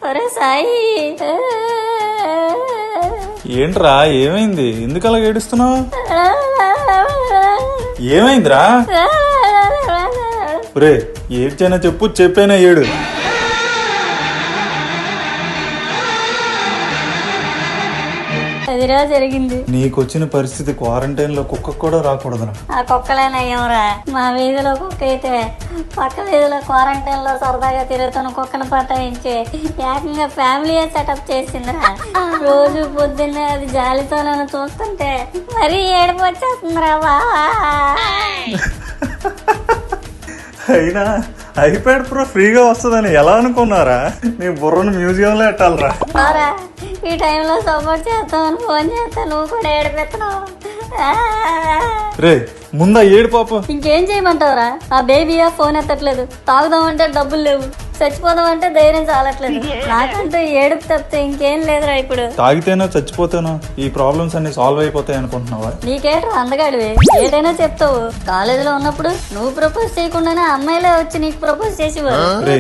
ఒరే సాయి, ఏంట్రా ఏమైంది? ఎందుకు అలా ఏడుస్తున్నావు? ఏమైందిరా? రే ఏడ్చైనా చెప్పు, చెప్పైనా ఏడు. అదిరా జరిగింది. నీకొచ్చిన పరిస్థితి క్వారంటైన్ లో కుక్క కూడా రాకూడదురా. ఆ కుక్కలేనయ్యంరా. మా వీధిలో కుక్క అయితే పక్క వీధిలో క్వారంటైన్ లో సరదాగా తిరుగుతున్న కుక్కను పటాయించి ఏకంగా ఫ్యామిలీ సెటప్ చేసిందిరా. రోజు పొద్దున్నే అది జాలితో నన్ను చూస్తుంటే మరీ ఏడుపు వచ్చేస్తుందిరా బావా. అయినా ఐప్యాడ్ ప్రో ఫ్రీగా వస్తుందని ఎలా అనుకున్నారా? నీ బుర్రను మ్యూజియం లో ఎట్టాలరా. ఈ టైంలో సపోర్ట్ చేస్తామని ఫోన్ చేస్తా, నువ్వు కూడా ఏడిపెత్తనావు. రే ముందా ఏడు పాప. ఇంకేం చేయమంటావురా? ఆ బేబీయా ఫోన్ ఎత్తట్లేదు, తాగుదామంటే డబ్బులు లేవు, చచ్చిపోదామంటే ధైర్యం చాలట్లేదు. నాకంటూ ఏడుపు తప్పితే ఇంకేం లేదురా. ఇప్పుడు తాగితేనో చచ్చిపోతేనో ఈ ప్రాబ్లమ్స్ అన్ని సాల్వ్ అయిపోతాయి అనుకుంటున్నావా? నీకేట్రా అందగాడివి, ఏదైనా చెప్తావు. కాలేజీలో ఉన్నప్పుడు నువ్వు ప్రపోజ్ చేయకుండానే అమ్మాయిలే వచ్చి నీకు ప్రపోజ్ చేసేవారు. రే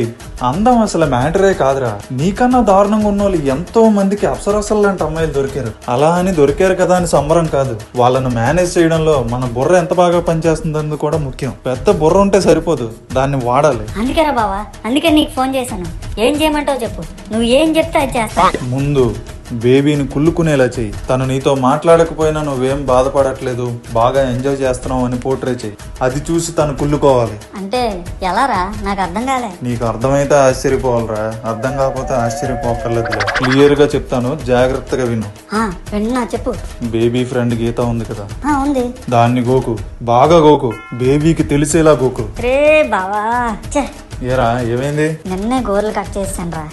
అందం అసలు మ్యాటరే కాదురా. నీకన్నా దారుణంగా ఉన్న వాళ్ళు ఎంతో మందికి అప్సరసలు లాంటి అమ్మాయిలు దొరికారు. అలా అని దొరికారు కదా అని సంబరం కాదు, వాళ్ళను మేనేజ్ చేయడంలో మన బుర్ర ఎంత బాగా పనిచేస్తుందని కూడా ముఖ్యం. పెద్ద బుర్ర ఉంటే సరిపోదు, దాన్ని వాడాలి. అందుకేరా బావా, అందుకే నీకు ఫోన్ చేశాను. ఏం చేయమంటావు చెప్పు, నువ్వు ఏం చెప్తే అది చేస్తా. ముందు బేబీని కుళ్ళుకునేలా చెయ్యి. తను నీతో మాట్లాడకపోయినా నువ్వేం బాధపడట్లేదు, బాగా ఎంజాయ్ చేస్తున్నావు అని పోర్ట్రే చెయ్యి. అది చూసి తను కుళ్ళుకోవాలి. అంటే ఎలా రా? నాకు అర్థం కాలే. నీకు అర్థమైతే ఆశ్చర్యపోవాలరా, అర్థం కాకపోతే ఆశ్చర్యపోకర్లేదు. క్లియర్ గా చెప్తాను, జాగ్రత్తగా విను. విన్నా, చెప్పు. బేబీ ఫ్రెండ్ గీత ఉంది కదా, ఉంది. దాన్ని గోకు, బాగా గోకు, బేబీకి తెలిసేలా గోకు. రే బావా, ఏరా ఏమైంది? నిన్నే గోర్లు కట్ చేసాను రా,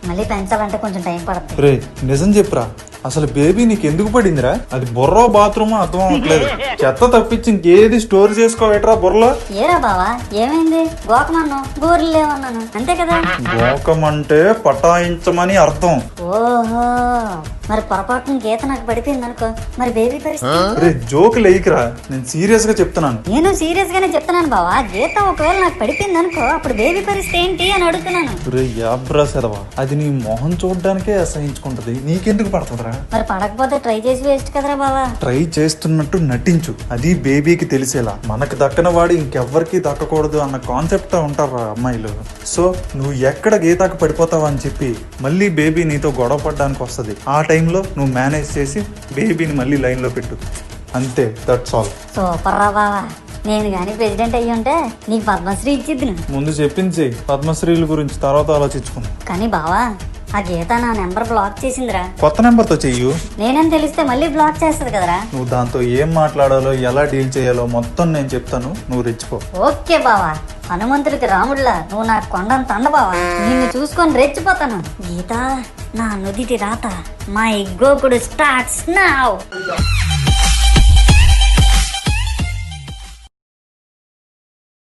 మళ్ళీ పెంచాలంటే కొంచెం టైం పడుతుంది. రే నిజం చెప్పురా, అసలు బేబీ నీకు ఎందుకు పడిందిరా? అది బుర్ర బాత్రూమ్ అర్థం అవ్వట్లేదు. చెత్త తప్పించి ఇంకేది స్టోర్ చేసుకోవేట్రా బుర్రలో? ఏరా బావా ఏమైంది? గోకమన్నా గోర్లు లేవన్నాను, అంతే కదా. గోకమంటే పటాయించమని అర్థం. ఓహో, మరి పొరపాటున గీత నాకు పడిపోయింది అనుకో, మరి బేబీ పరిస్థితి? రే జోక్ లేయికిరా, నేను సీరియస్ గా చెప్తున్నాను. నేను సీరియస్ గానే చెప్తున్నాను బావా. గీత ఒకవేళ నాకు పడిపోయింది అనుకో, అప్పుడు బేబీ పరిస్థితి ఏంటి అని అడుగుతున్నాను. రే యాబ్రా సెదవా, అది నీ మొహం చూడడానికే అసహించుకుంటది, నీకెందుకు పడుతుందిరా? మరి పడకపోతే ట్రై చేసి వేస్ట్ కదరా బావా. ట్రై చేస్తున్నట్టు నటించు, అది బేబీకి తెలిసేలా. మనకు దక్కన వాడు ఇంకెవ్వరికి దక్కకూడదు అన్న కాన్సెప్ట్ తో ఉంటారా అమ్మాయిలు. సో నువ్వు ఎక్కడ గీతాకు పడిపోతావా అని చెప్పి మళ్ళీ బేబీ నీతో గొడవ పడడానికి వస్తుంది. ఆ టైంలో నువ్వు మేనేజ్ చేసి బేబీని మళ్ళీ లైన్ లో పెట్టు, అంతే. That's all. సూపర్ రా బావా. నేను గాని ప్రెసిడెంట్ అయ్యి ఉంటే నీకు పద్మశ్రీ ఇచ్చిద్ది. ముందు చెప్పింది పద్మశ్రీల గురించి, తర్వాత ఆలోచించుకుంది. కానీ బావా, ఆ గీత నా నెంబర్ బ్లాక్ చేసిందిరా. కొత్త నెంబర్ తో చెయ్యు. నేనేం తెలిస్తే మళ్ళీ బ్లాక్ చేస్తుంది కదరా. నువ్వు దాంతో ఏం మాట్లాడాలో, ఎలా డీల్ చేయాలో మొత్తం నేను చెప్తాను, నువ్వు రెచ్చిపో. ఓకే బావా, హనుమంతుడికి రాముడిలా నువ్వు నాకు కొండను తండ బావా. నిన్ను చూసుకొని రెచ్చిపోతాను. గీత, నా నుదిటి రాత, మై గోకుడు స్టార్ట్స్ నౌ.